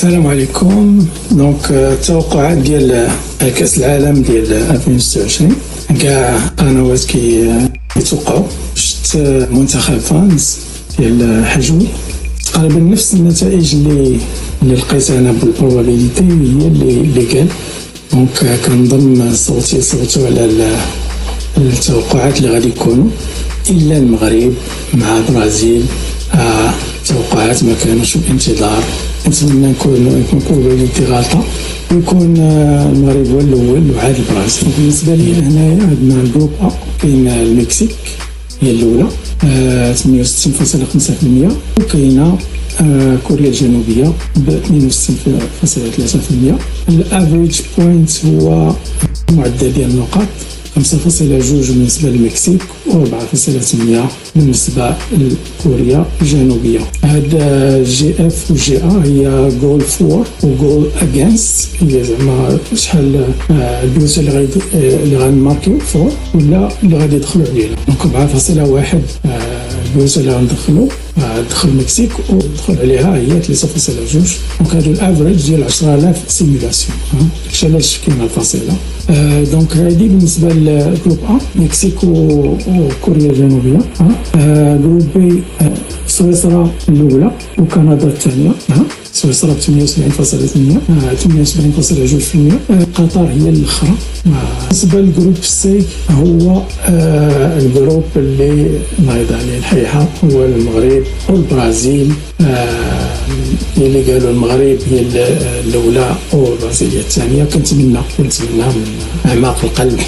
السلام عليكم. دونك التوقعات ديال كأس العالم ديال 2026 كاع قنوات كيتوقعوا. شفت منتخب فرنسا ديال حجوي تقريبا نفس النتائج اللي لقيت انا بالبروبابيليتي هي اللي قال. دونك كنظن صوتوا على التوقعات اللي غادي يكونوا، الا المغرب مع البرازيل توقعات ما كانوش بانتظار. نتمنى نكون بروبابيليتي غلطه ويكون المغرب هو الاول وعاد البرازيل. بالنسبه لي هنايا عندنا الجروب كاين المكسيك هي الاولى 68.5%، وكاينه كوريا الجنوبيه ب 62.3%. الافريج بوينت هو معدل ديال النقاط 5.2 بالنسبه للمكسيك و4.8 بالنسبه لكوريا الجنوبيه. هذا جي اف وجي ا هي جول فور وجول اجينست، هي زعما شحال البيوت اللي غنماركيو فور ولا اللي غادي يدخلوا علينا. دونك 4.1 البيوت اللي غندخلوا دخل المكسيك ودخل عليها هي 3.2. دونك هادو الافريج ديال 10,000 سيمولاسيون. داكشي علاش كاينه الفاصله. دونك هادي بالنسبه للجروب ا مكسيك وكوريا الجنوبيه. جروب بي سويسرا الاولى وكندا الثانيه. سويسرا ب 78.8 قطر هي الاخرى. بالنسبه للجروب سي هو الجروب اللي نايض عليه الحيحه هو المغرب والبرازيل. اللي قالوا المغرب هي الاولى والبرازيل هي الثانيه. كنتمنى من اعماق القلب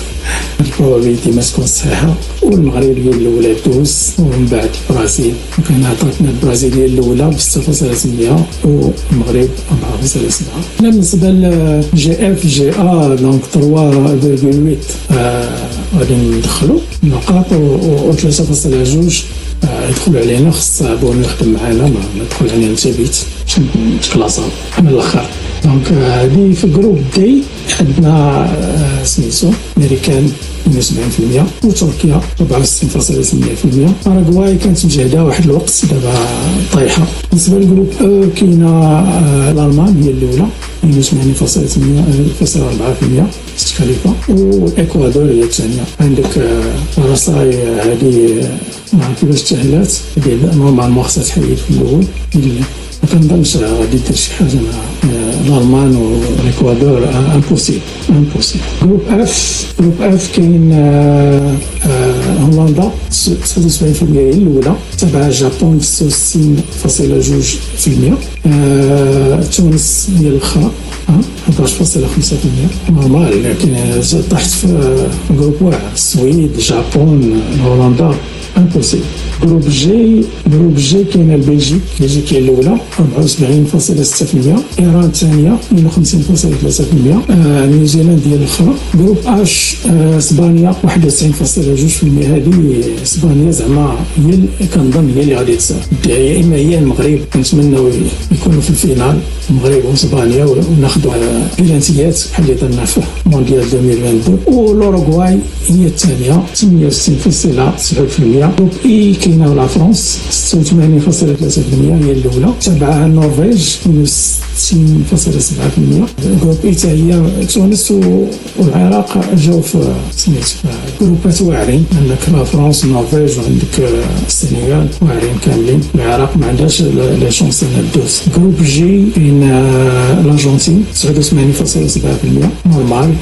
البروبابيليتي ما تكون صحيحه والمغرب هي الاولى دوز ومن بعد البرازيل. وكان عطاتنا البرازيل هي الاولى ب 6.3 والمغرب 4.7. بالنسبه لجي اف جي ا دونك 3.8 غادي ندخلوا نقاط و 3.2 يدخل علينا. خص بونو يخدم معنا ما يدخل علينا تبيت باش نتكلاصا من الاخر. دونك هذه في الجروب دي عندنا سميتو امريكان 72% وتركيا 64.8%. باراغواي كانت مجهده واحد الوقت دابا طايحه. بالنسبه للجروب كاينه الالمان هي الاولى 82.4% مستخلفه، والاكوادور هي الثانيه. عندك فرنسا هذه ما كيفاش تاهلات ديال نورمالمون خصها تحيد في الاول. ما كنظنش غادي دير شي حاجه مع الالمان والاكوادور. امبوسيبل. جروب اف كاين هولندا 79% هي الاولى، تبعها اليابان 66.2%. تونس هي الاخرى 11.5%. نورمال، لكن طاحت في جروب واحد السويد اليابان هولندا امبوسيبل. جروب جي كاين البلجيك هي الاولى 74.6%، ايران الثانيه 52.3%، نيوزيلاند هي الاخرى. جروب اش اسبانيا 91.2%. هذه اسبانيا زعما هي كنظن هي اللي غادي تصير، يا اما هي المغرب. كنتمناو يكونوا في الفينال المغرب واسبانيا وناخذوا بلانتيات بحال اللي درنا في مونديال 2022. والاوروغواي هي الثانيه 68.9%. جروب اي كاينه لا فرنسا 86.3% هي الاولى، تبعها النرويج 60.7%. جروب اي حتى هي تونس والعراق جاو في سميتو جروبات واعرين. عندك لا فرنسا النرويج وعندك السنغال واعرين كاملين. العراق ما عندهاش لا شونس انها دوز. جروب جي كاين الارجنتين 89.7% نورمال.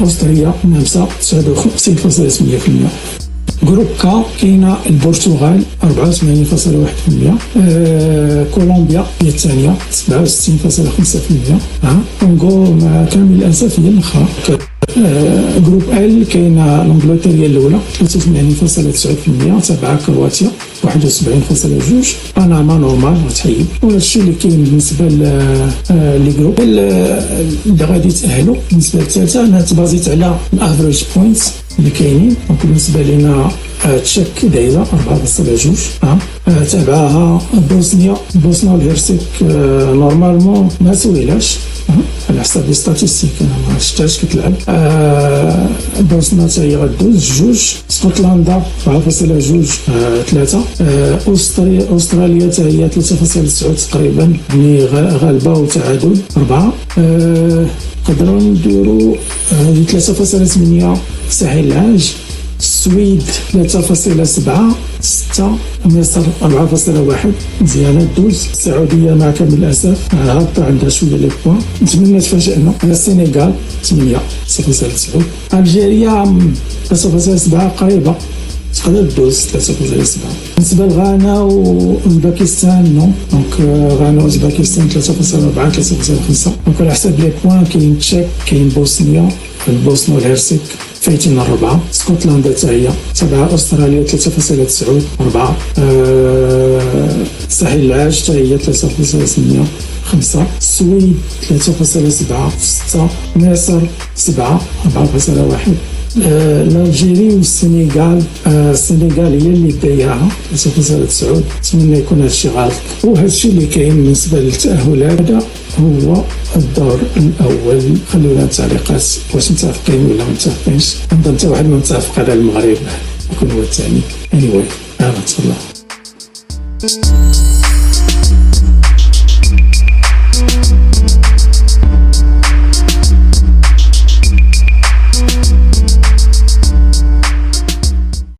استراليا النمسا 59.8%. جروب كا كاينه البرتغال 84.1%. كولومبيا هي الثانيه 67.5%. كونغو مع كامل الاسف هي الاخرى. جروب ال كاينه الانجلترا هي الاولى 83.9%، تبعها كرواتيا 71.2. بنما نورمال غتحيد. وهذا الشيء اللي كاين بالنسبه لي جروب اللي غادي يتاهلوا. بالنسبه للثالثه انا تبازيت على الافريج بوينتس اللي كاينين. دونك بالنسبه لنا تشيك دايره 4.2. تابعها بوسنيا والهرسك نورمالمون ما سويلاش على على حسب لي ستاتيستيك انا ما شفتهاش كتلعب. بوسنا حتى هي غدوز 2، اسكتلندا 4.2 3، استراليا حتى هي 3.9 تقريبا، يعني غالبه وتعادل 4. نقدروا نديروا 3.8 ساحل العاج، السويد 3.7، 6 مصر 4.1 مزيانه دوز. السعوديه مع كامل الاسف هابطه عندها شويه لي بوان، نتمنى تفاجئنا. السنغال 8.9، الجيريا 3.7 قريبه تقدر دوز 3.7. بالنسبه لغانا والباكستان نو، دونك غانا وأوزباكستان 3.4 3.5. دونك على حسب لي بوان كاين تشيك، كاين بوسنيا، البوسنه والهرسك فايتين 4، اسكتلندا حتى هي 7، استراليا 3.9 4، ساحل العاج حتى هي 3.8 5، السويد 3.7 6، مصر 7 4.1. الجيري والسنغال، السنغال هي اللي دايرها 3.9. نتمنى يكون هادشي غلط. وهادشي اللي كاين بالنسبه للتاهلات. هذا هو الدور الاول. خلونا التعليقات واش متفقين ولا ما متفقينش. نظن حتى واحد ما متفق على المغرب يكون هو الثاني. anyway تهلا.